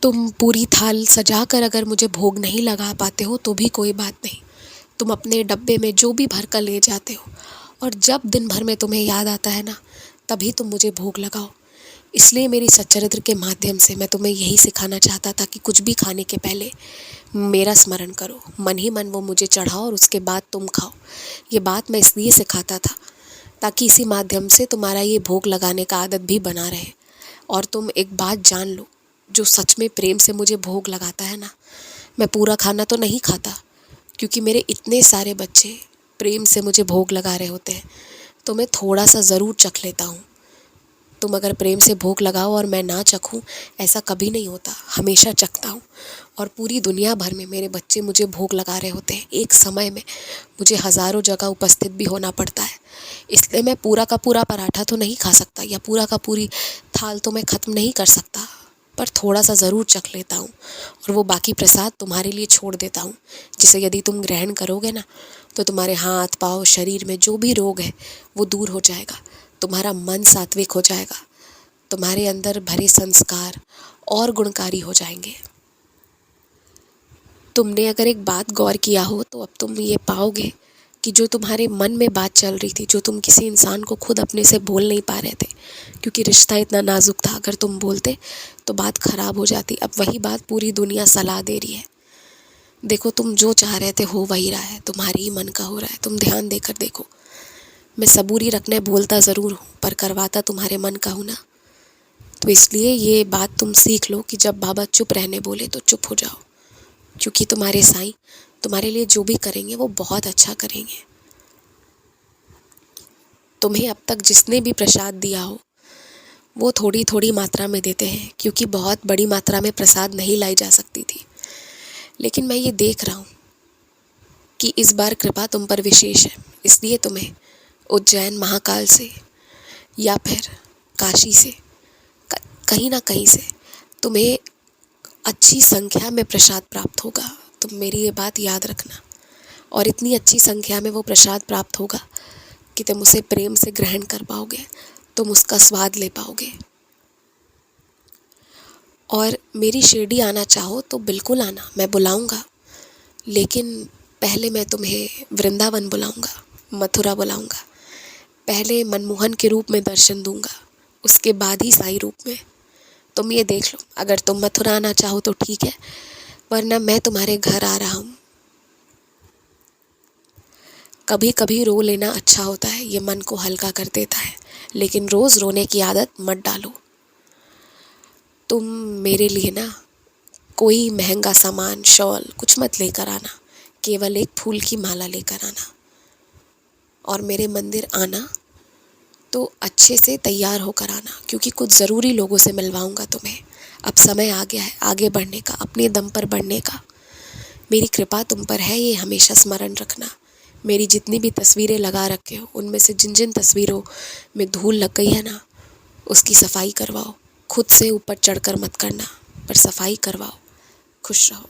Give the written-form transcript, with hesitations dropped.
तुम पूरी थाल सजा कर अगर मुझे भोग नहीं लगा पाते हो तो भी कोई बात नहीं। तुम अपने डब्बे में जो भी भर कर ले जाते हो, और जब दिन भर में तुम्हें याद आता है ना, तभी तुम मुझे भोग लगाओ। इसलिए मेरी सच्चरित्र के माध्यम से मैं तुम्हें यही सिखाना चाहता था कि कुछ भी खाने के पहले मेरा स्मरण करो, मन ही मन वो मुझे चढ़ाओ और उसके बाद तुम खाओ। ये बात मैं इसलिए सिखाता था ताकि इसी माध्यम से तुम्हारा ये भोग लगाने का आदत भी बना रहे। और तुम एक बात जान लो, जो सच में प्रेम से मुझे भोग लगाता है ना, मैं पूरा खाना तो नहीं खाता, क्योंकि मेरे इतने सारे बच्चे प्रेम से मुझे भोग लगा रहे होते हैं, तो मैं थोड़ा सा ज़रूर चख लेता हूँ। तुम अगर प्रेम से भोग लगाओ और मैं ना चखूँ, ऐसा कभी नहीं होता, हमेशा चखता हूँ। और पूरी दुनिया भर में मेरे बच्चे मुझे भोग लगा रहे होते हैं। एक समय में मुझे हज़ारों जगह उपस्थित भी होना पड़ता है, इसलिए मैं पूरा का पूरा पराठा तो नहीं खा सकता, या पूरा का पूरी थाल तो मैं ख़त्म नहीं कर सकता, पर थोड़ा सा ज़रूर चख लेता हूँ। और वो बाकी प्रसाद तुम्हारे लिए छोड़ देता हूँ, जिसे यदि तुम ग्रहण करोगे ना, तो तुम्हारे हाथ पाँव शरीर में जो भी रोग है वो दूर हो जाएगा, तुम्हारा मन सात्विक हो जाएगा, तुम्हारे अंदर भरे संस्कार और गुणकारी हो जाएंगे। तुमने अगर एक बात गौर किया हो तो अब तुम ये पाओगे कि जो तुम्हारे मन में बात चल रही थी, जो तुम किसी इंसान को खुद अपने से बोल नहीं पा रहे थे, क्योंकि रिश्ता इतना नाजुक था, अगर तुम बोलते तो बात खराब हो जाती, अब वही बात पूरी दुनिया सलाह दे रही है। देखो, तुम जो चाह रहे थे हो वही रहा है, तुम्हारे ही मन का हो रहा है, तुम ध्यान देकर देखो। मैं सबूरी रखने बोलता ज़रूर हूँ, पर करवाता तुम्हारे मन का हूँ ना। तो इसलिए ये बात तुम सीख लो कि जब बाबा चुप रहने बोले तो चुप हो जाओ, क्योंकि तुम्हारे साईं तुम्हारे लिए जो भी करेंगे वो बहुत अच्छा करेंगे। तुम्हें अब तक जिसने भी प्रसाद दिया हो वो थोड़ी थोड़ी मात्रा में देते हैं, क्योंकि बहुत बड़ी मात्रा में प्रसाद नहीं लाई जा सकती थी। लेकिन मैं ये देख रहा हूँ कि इस बार कृपा तुम पर विशेष है, इसलिए तुम्हें उज्जैन महाकाल से या फिर काशी से, कहीं ना कहीं से तुम्हें अच्छी संख्या में प्रसाद प्राप्त होगा। तुम मेरी ये बात याद रखना। और इतनी अच्छी संख्या में वो प्रसाद प्राप्त होगा कि तुम उसे प्रेम से ग्रहण कर पाओगे, तुम उसका स्वाद ले पाओगे। और मेरी शिरडी आना चाहो तो बिल्कुल आना, मैं बुलाऊंगा, लेकिन पहले मैं तुम्हें वृंदावन बुलाऊंगा, मथुरा बुलाऊंगा। पहले मनमोहन के रूप में दर्शन दूंगा, उसके बाद ही साई रूप में। तुम ये देख लो, अगर तुम मथुरा आना चाहो तो ठीक है, वरना मैं तुम्हारे घर आ रहा हूँ। कभी कभी रो लेना अच्छा होता है, ये मन को हल्का कर देता है, लेकिन रोज़ रोने की आदत मत डालो। तुम मेरे लिए ना कोई महंगा सामान, शॉल कुछ मत लेकर आना, केवल एक फूल की माला लेकर आना। और मेरे मंदिर आना तो अच्छे से तैयार होकर आना, क्योंकि कुछ ज़रूरी लोगों से मिलवाऊंगा तुम्हें। अब समय आ गया है आगे बढ़ने का, अपने दम पर बढ़ने का। मेरी कृपा तुम पर है, ये हमेशा स्मरण रखना। मेरी जितनी भी तस्वीरें लगा रखे हो, उनमें से जिन जिन तस्वीरों में धूल लग गई है ना, उसकी सफाई करवाओ। खुद से ऊपर चढ़कर मत करना, पर सफाई करवाओ। खुश रहो।